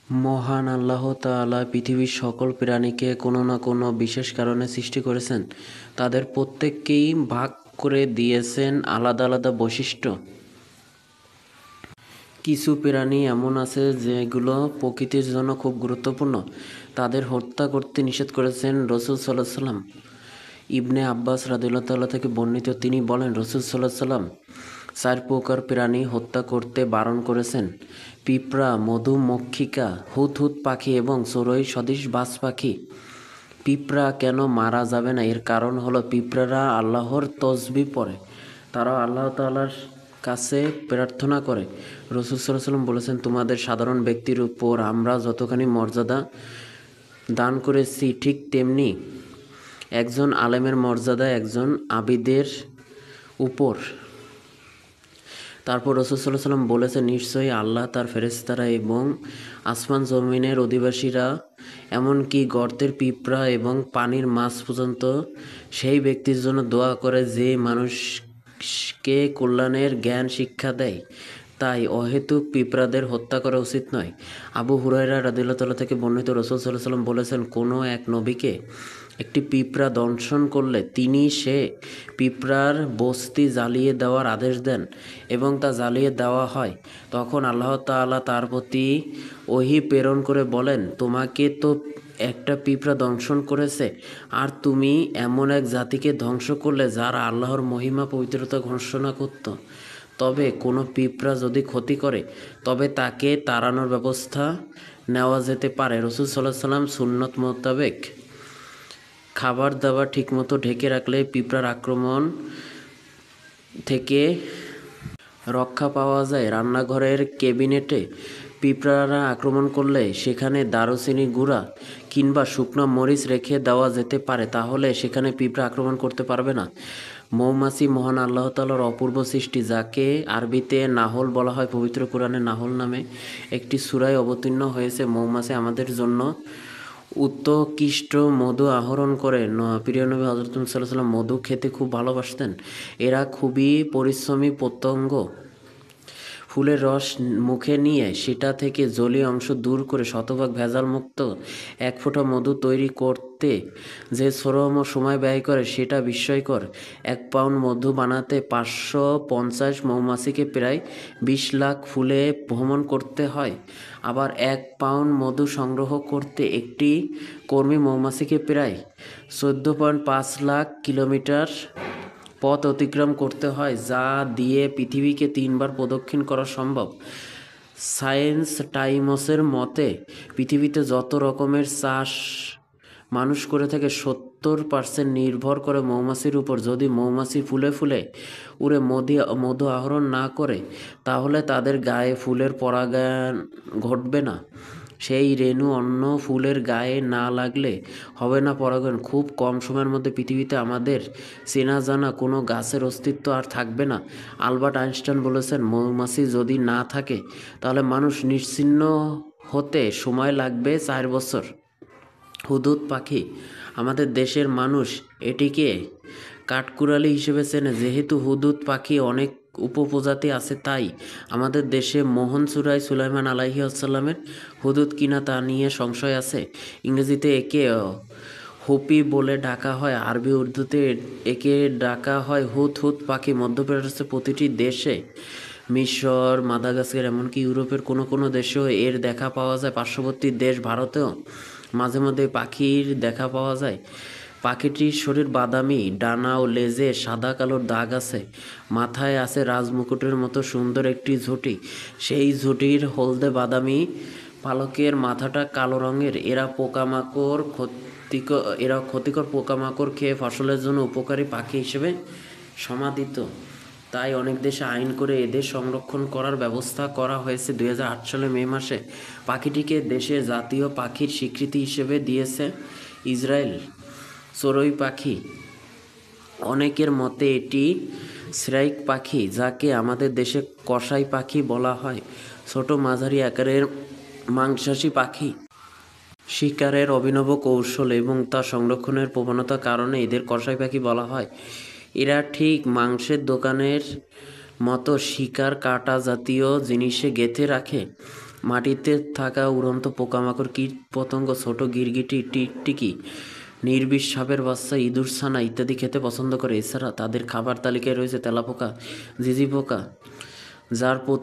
মহান আল্লাহ তাআলা পৃথিবীর সকল প্রাণীকে কোনো না কোনো বিশেষ কারণে সৃষ্টি করেছেন। তাদের প্রত্যেককেই ভাগ করে দিয়েছেন আলাদা আলাদা বৈশিষ্ট্য। কিছু প্রাণী এমন আছে যেগুলো প্রকৃতির জন্য খুব গুরুত্বপূর্ণ, তাদের হত্যা করতে নিষেধ করেছেন রাসূল সাল্লাল্লাহু আলাইহি ওয়াসাল্লাম। ইবনে আব্বাস রাদিয়াল্লাহু তাআলা থেকে বর্ণিত, তিনি বলেন, রাসূল সাল্লাল্লাহু আলাইহি ওয়াসাল্লাম 4 প্রকার প্রাণী হত্যা করতে বারণ করেছেন: পিঁপড়া, মধুমক্ষিকা, হুদহুদ পাখি এবং চড়ুই সদৃশ বাজ পাখি। পিঁপড়া কেন মারা যাবে না? এর কারণ হলো পিঁপড়ারা আল্লাহর তসবিহ পড়ে, তারা আল্লাহ তাআলার কাছে প্রার্থনা করে। রাসূল সাল্লাল্লাহু আলাইহি ওয়াসাল্লাম বলেছেন, তোমাদের সাধারণ ব্যক্তির উপর আমরা যতখানি মর্যাদা দান করেছি, ঠিক তেমনি একজন আলেমের মর্যাদা একজন আবিদের উপর। তারপর রাসূল সাল্লাল্লাহু আলাইহি ওয়াসাল্লাম বলেছেন, নিশ্চয়ই আল্লাহ তার ফেরেশতারা এবং আসমান জমিনের অধিবাসীরা, এমনকি গর্তের পিঁপড়া এবং পানির মাছ পর্যন্ত সেই ব্যক্তির জন্য দোয়া করে যে মানুষকে কল্যাণের জ্ঞান শিক্ষা দেয়। তাই অহেতুক পিঁপড়াদের হত্যা করা উচিত নয়। আবু হুরায়রা রাদিয়াল্লাহু তাআলা থেকে বর্ণিত, রাসূল সাল্লাল্লাহু আলাইহি ওয়াসাল্লাম বলেছেন, কোনো এক নবীকে একটি পিঁপড়া দংশন করলে তিনি সে পিঁপড়ার বস্তি জ্বালিয়ে দেওয়ার আদেশ দেন এবং তা জ্বালিয়ে দেওয়া হয়। তখন আল্লাহ তাআলা তার প্রতি ওহী প্রেরণ করে বলেন, তোমাকে তো একটা পিঁপড়া দংশন করেছে, আর তুমি এমন এক জাতিকে ধ্বংস করলে যারা আল্লাহর মহিমা পবিত্রতা ঘোষণা করত। তবে কোনো পিঁপড়া যদি ক্ষতি করে তবে তাকে তাড়ানোর ব্যবস্থা নেওয়া যেতে পারে। রাসূল সাল্লাল্লাহু আলাইহি ওয়াসাল্লাম সুন্নত মোতাবেক খাবার দাবার ঠিকমতো ঢেকে রাখলে পিঁপড়ার আক্রমণ থেকে রক্ষা পাওয়া যায়। রান্নাঘরের ক্যাবিনেটে পিঁপড়ারা আক্রমণ করলে সেখানে দারুচিনি গুঁড়া কিংবা শুকনো মরিচ রেখে দেওয়া যেতে পারে, তাহলে সেখানে পিঁপড়া আক্রমণ করতে পারবে না। মৌমাছি মহান আল্লাহ তাআলার অপূর্ব সৃষ্টি, যাকে আরবিতে নাহল বলা হয়। পবিত্র কোরআনে নাহল নামে একটি সূরায় অবতীর্ণ হয়েছে। মৌমাছি আমাদের জন্য উৎকৃষ্ট মধু আহরণ করে। প্রিয় নবী হযরত মুহাম্মদ সাল্লাল্লাহু আলাইহি ওয়াসাল্লাম মধু খেতে খুব ভালোবাসতেন। এরা খুবই পরিশ্রমী পতঙ্গ। ফুলের রস মুখে নিয়ে সেটা থেকে জলীয় অংশ দূর করে শতভাগ ভেজালমুক্ত 1 ফোঁটা মধু তৈরি করতে যে শ্রম ও সময় ব্যয় করে সেটা বিস্ময়কর। 1 পাউন্ড মধু বানাতে 550 মৌমাছিকে প্রায় 20 লাখ ফুলে ভ্রমণ করতে হয়। আবার 1 পাউন্ড মধু সংগ্রহ করতে একটি কর্মী মৌমাছিকে প্রায় 14.5 লাখ কিলোমিটার পথ অতিক্রম করতে হয়, যা দিয়ে পৃথিবীকে 3 বার প্রদক্ষিণ করা সম্ভব। সায়েন্স টাইমসের মতে, পৃথিবীতে যত রকমের চাষ মানুষ করে থাকে 70% নির্ভর করে মৌমাছির উপর। যদি মৌমাছি ফুলে ফুলে উড়ে মধু আহরণ না করে তাহলে তাদের গায়ে ফুলের পরাগায়ন ঘটবে না। সেই রেণু অন্য ফুলের গায়ে না লাগলে হবে না পরাগায়ন। খুব কম সময়ের মধ্যে পৃথিবীতে আমাদের চেনা জানা কোনো গাছের অস্তিত্ব আর থাকবে না। আলবার্ট আইনস্টাইন বলেছেন, মৌমাছি যদি না থাকে তাহলে মানুষ নিশ্চিহ্ন হতে সময় লাগবে 4 বছর। হুদহুদ পাখি, আমাদের দেশের মানুষ এটিকে কাঠকুড়ালি হিসেবে চেনে। যেহেতু হুদহুদ পাখি অনেক উপপ্রজাতি আছে, তাই আমাদের দেশে মোহন চূড়ায় সুলাইমান আলাইহিসসালামের হুদহুদ কিনা তা নিয়ে সংশয় আছে। ইংরেজিতে একে হুপি বলে ডাকা হয়, আরবি উর্দুতে একে ডাকা হয় হুদহুদ পাখি। মধ্যপ্রাচ্যের প্রতিটি দেশে, মিশর, মাদাগাস্কার, এমনকি ইউরোপের কোনো কোনো দেশেও এর দেখা পাওয়া যায়। পার্শ্ববর্তী দেশ ভারতেও মাঝে মধ্যে পাখির দেখা পাওয়া যায়। পাখিটির শরীর বাদামি, ডানা ও লেজে সাদা কালো দাগ আছে। মাথায় আছে রাজমুকুটের মতো সুন্দর একটি ঝুঁটি। সেই ঝুঁটির হলদে বাদামি পালকের মাথাটা কালো রঙের। এরা ক্ষতিকর পোকামাকড় খেয়ে ফসলের জন্য উপকারী পাখি হিসেবে সমাদৃত। তাই অনেক দেশে আইন করে এদের সংরক্ষণ করার ব্যবস্থা করা হয়েছে। 2008 সালে মে মাসে পাখিটিকে দেশের জাতীয় পাখির স্বীকৃতি হিসেবে দিয়েছে ইসরায়েল। চড়ুই পাখি, অনেকের মতে এটি শ্রাইক পাখি, যাকে আমাদের দেশে কসাই পাখি বলা হয়। ছোট মাঝারি আকারের মাংসাশী পাখি। শিকারের অভিনব কৌশল এবং তা সংরক্ষণের প্রবণতার কারণে এদের কসাই পাখি বলা হয়। এরা ঠিক মাংসের দোকানের মতো শিকার কাটা জাতীয় জিনিসে গেঁথে রাখে, মাটিতে থাকা উড়ন্ত পোকামাকড়, কীট পতঙ্গ, ছোট গিরগিটি, টিকটিকি, নির্বিষ সাপের বাচ্চা, ইঁদুর ছানা ইত্যাদি খেতে পছন্দ করে। এছাড়া তাদের খাবার তালিকায় রয়েছে তেলাপোকা, ঝিঁঝি পোকা, যার প্রতি